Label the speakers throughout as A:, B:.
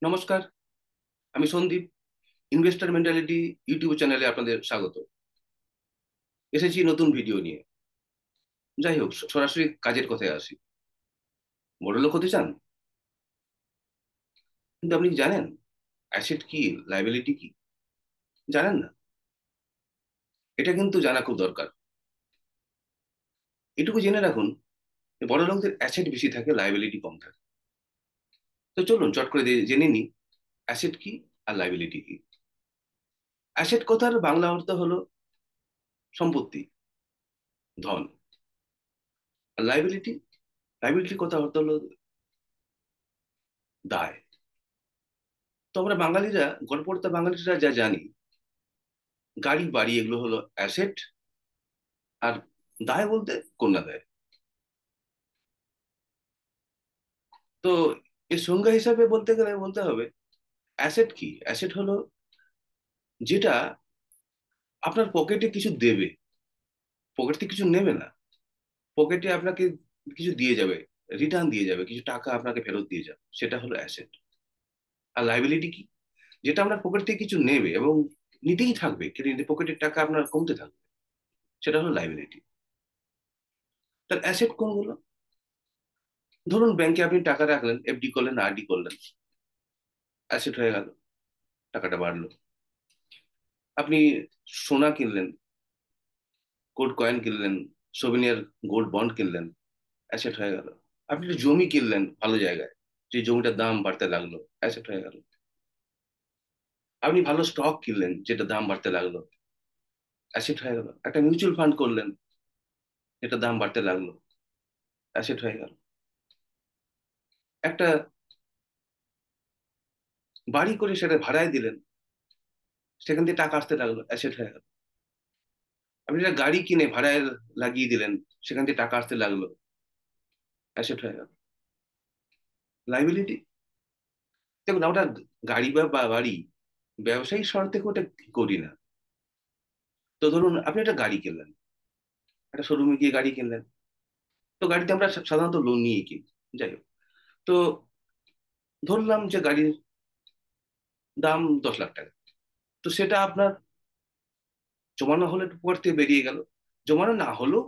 A: নমস্কার। আমি Sandeep. Investor mentality YouTube চ্যানেলে আপনাদের স্বাগত। এসেছি নতুন ভিডিও নিয়ে। যাই হোক, সরাসরি কাজের কথায় আসি। বড়লোক হতে চান, কিন্তু আপনি কি জানেন অ্যাসেট কি, লাইবিলিটি কি? জানেন না? এটা কিন্তু জানা খুব দরকার। এটুকু জেনে রাখুন যে বড়লোকদের অ্যাসেট বেশি থাকে, লাইবিলিটি কম থাকে। তো চলুন চট করে জেনে নিই অ্যাসেট কি আর লাইবিলিটি কি। অ্যাসেট কথার বাংলা অর্থ হলো সম্পত্তি, ধন। আর লাইবিলিটি, লাইবিলিটির কথা অর্থ হলো দায়। তো আমরা বাঙালিরা, গড়পড়তা বাঙালিরা যা জানি, গাড়ি বাড়ি এগুলো হলো অ্যাসেট, আর দায় বলতে কন্যা দায়। তো এর সংজ্ঞা হিসাবে বলতে গেলে বলতে হবে অ্যাসেট কি। অ্যাসেট হলো যেটা আপনার পকেটে কিছু দেবে, পকেট থেকে কিছু নেবে না, পকেটে আপনাকে কিছু দিয়ে যাবে, রিটার্ন দিয়ে যাবে, কিছু টাকা আপনাকে ফেরত দিয়ে যাবে, সেটা হলো অ্যাসেট। আর লাইবিলিটি কি? যেটা আপনার পকেট থেকে কিছু নেবে এবং নিতেই থাকবে, কিন্তু পকেটের টাকা আপনার কমতে থাকবে, সেটা হলো লাইবিলিটি। তার অ্যাসেট কোনগুলো? ধরুন ব্যাংকে আপনি টাকা রাখলেন, এফডি করলেন, আরডি করলেন, অ্যাসেট হয়ে গেল, টাকাটা বাড়লো। আপনি সোনা কিনলেন, গোল্ড কয়েন কিনলেন, সোভিনিয়ার গোল্ড বন্ড কিনলেন, অ্যাসেট হয়ে গেল। আপনি একটা জমি কিনলেন ভালো জায়গায়, যে জমিটার দাম বাড়তে লাগলো, অ্যাসেট হয়ে গেল। আপনি ভালো স্টক কিনলেন, যেটা দাম বাড়তে লাগলো, অ্যাসেট হয়ে গেল। একটা মিউচুয়াল ফান্ড করলেন, যেটা দাম বাড়তে লাগলো, অ্যাসেট হয়ে গেল। একটা বাড়ি করে সেটা ভাড়ায় দিলেন, সেখান থেকে টাকা আসতে লাগলো, অ্যাসেট হয়ে গেল। আপনি একটা গাড়ি কিনে ভাড়ায় লাগিয়ে দিলেন, সেখান থেকে টাকা আসতে লাগলো, অ্যাসেট হয়ে গেল। লাইবিলিটি, দেখুন আমরা গাড়ি বা বাড়ি ব্যবসায়িক স্বার্থে ওটা করি না। তো ধরুন আপনি একটা গাড়ি কিনলেন, একটা শোরুমে গিয়ে গাড়ি কিনলেন। তো গাড়িতে আমরা সাধারণত লোন নিয়ে কিনি। যাই হোক, তো ধরলাম যে গাড়ির দাম 10 লাখ টাকা। তো সেটা আপনার জমানো হলে পর থেকে বেরিয়ে গেল, জমানো না হলেও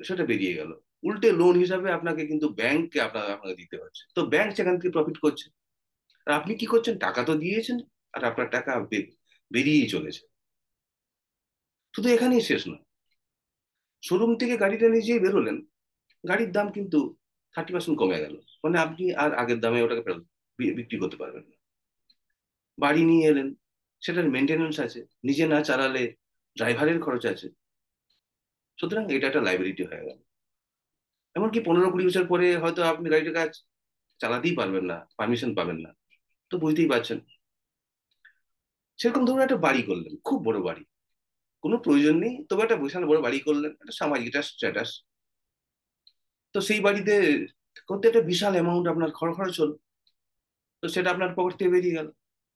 A: সেটা বেরিয়ে গেল। উল্টে লোন হিসাবে আপনাকে কিন্তু ব্যাংককে আপনাকে দিতে হচ্ছে, তো ব্যাংক সেখান থেকে প্রফিট করছে। আর আপনি কি করছেন? টাকা তো দিয়েছেন, আর আপনার টাকা বেরিয়েই চলেছে। শুধু এখানেই শেষ নয়, শোরুম থেকে গাড়িটা নিজেই বেরোলেন, গাড়ির দাম কিন্তু 30% কমে গেল। মানে আপনি আর আগের দামে ওটাকে বিক্রি করতে পারবেন না। বাড়ি নিয়ে এলেন, সেটার মেনটেনেন্স আছে, নিজে না চালালে ড্রাইভারের খরচ আছে। সুতরাং এটা একটা লাইবিলিটি হয়ে গেল। এমনকি 15-20 বছর পরে হয়তো আপনি গাড়িটা কাজ চালাতেই পারবেন না, পারমিশন পাবেন না। তো বুঝতেই পারছেন। সেরকম ধরুন একটা বাড়ি করলেন, খুব বড় বাড়ি, কোনো প্রয়োজন নেই, তবে একটা বিশাল বড় বাড়ি করলেন, একটা সামাজিক, একটা স্ট্যাটাস। তো সেই বাড়িতে করতে একটা বিশাল অ্যামাউন্ট আপনার খরচ হলো। তো সেটা আপনার পকেট থেকে বেরিয়ে গেল।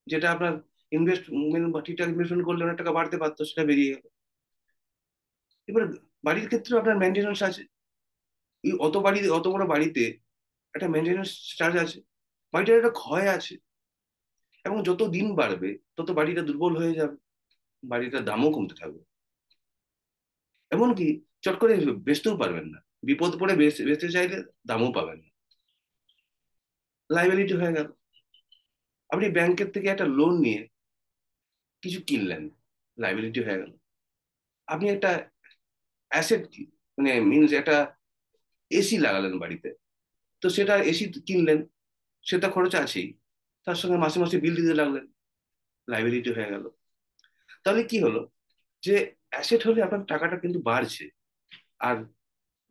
A: যেটা আপনার ইনভেস্টমেন্ট বা ঠিকঠাক ইনভেস্টমেন্ট করলে অনেক টাকা বাড়তে পারতো, সেটা বেরিয়ে গেল। এবার বাড়ির ক্ষেত্রে আপনার মেনটেন্যান্স আছে। এই অত বড় বাড়িতে একটা মেনটেন্যান্স চার্জ আছে, বাড়িটার একটা ক্ষয় আছে। এবং যত দিন বাড়বে তত বাড়িটা দুর্বল হয়ে যাবে, বাড়িটার দামও কমতে থাকবে। এমনকি চট করে বেচতেও পারবেন না, বিপদ পড়ে বেচতে চাইলে দামও পাবেন না। লাইবিলিটি হয়ে গেল। আপনি ব্যাংকের থেকে একটা লোন নিয়ে কিছু কিনলেন, লাইবিলিটি হয়ে গেল। আপনি একটা অ্যাসেট, মানে মিনস একটা এসি লাগালেন বাড়িতে, তো সেটা এসি কিনলেন, সেটা খরচ আছেই, তার সঙ্গে মাসে মাসে বিল দিতে লাগলেন, লাইবিলিটি হয়ে গেল। তাহলে কি হলো, যে অ্যাসেট হলে আপনার টাকাটা কিন্তু বাড়ছে, আর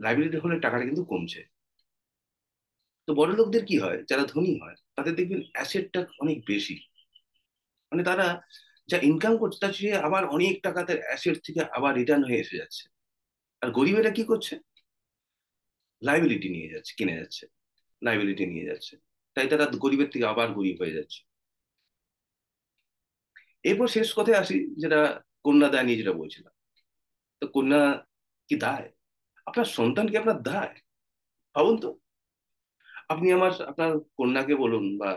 A: লাইবিলিটি হলে টাকাটা কিন্তু কমছে। তো বড় লোকদের কি হয়, যারা ধনী হয় তাদের দেখবেন অ্যাসেটটা অনেক বেশি। মানে তারা যা ইনকাম করছে তার চেয়ে আবার অনেক টাকা তার অ্যাসেট থেকে আবার রিটার্ন হয়ে এসে যাচ্ছে। আর গরিবেরা কি করছে? লাইবিলিটি নিয়ে যাচ্ছে, কিনে যাচ্ছে, লাইবিলিটি নিয়ে যাচ্ছে। তাই তারা গরিবের থেকে আবার গরিব হয়ে যাচ্ছে। এরপর শেষ কথায় আসি, যেটা কন্যা দায় নিয়ে যেটা বলছিলাম। তো কন্যা কি দায়? আপনার সন্তান কি আপনার দায়? ভাবুন তো। আপনি আপনার কন্যাকে বলুন বা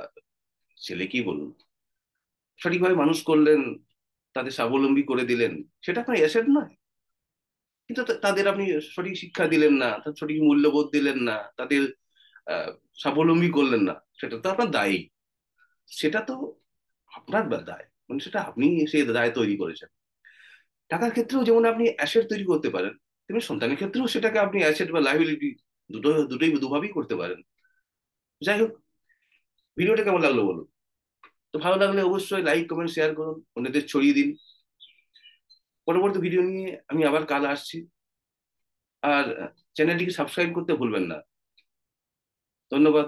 A: ছেলেকেই বলুন, সঠিকভাবে মানুষ করলেন, তাদের স্বাবলম্বী করে দিলেন, সেটা আপনার অ্যাসেট নয়? কিন্তু তাদের আপনি সঠিক শিক্ষা দিলেন না, তার সঠিক মূল্যবোধ দিলেন না, তাদের আহ স্বাবলম্বী করলেন না, সেটা তো আপনার দায়ী। সেটা তো আপনার দায়, মানে সেটা আপনি সেই দায় তৈরি করেছেন। টাকার ক্ষেত্রেও যেমন আপনি অ্যাসেট তৈরি করতে পারেন, তেমনি সন্তানের ক্ষেত্রেও সেটাকে আপনি অ্যাসেট বা লাইবিলিটি দুটোই দুভাবেই করতে পারেন। যাই হোক, ভিডিওটা কেমন লাগলো বলুন। তো ভালো লাগলে অবশ্যই লাইক কমেন্ট শেয়ার করুন, অন্যদের ছড়িয়ে দিন। পরবর্তী ভিডিও নিয়ে আমি আবার কাল আসছি। আর চ্যানেলটিকে সাবস্ক্রাইব করতে ভুলবেন না। ধন্যবাদ।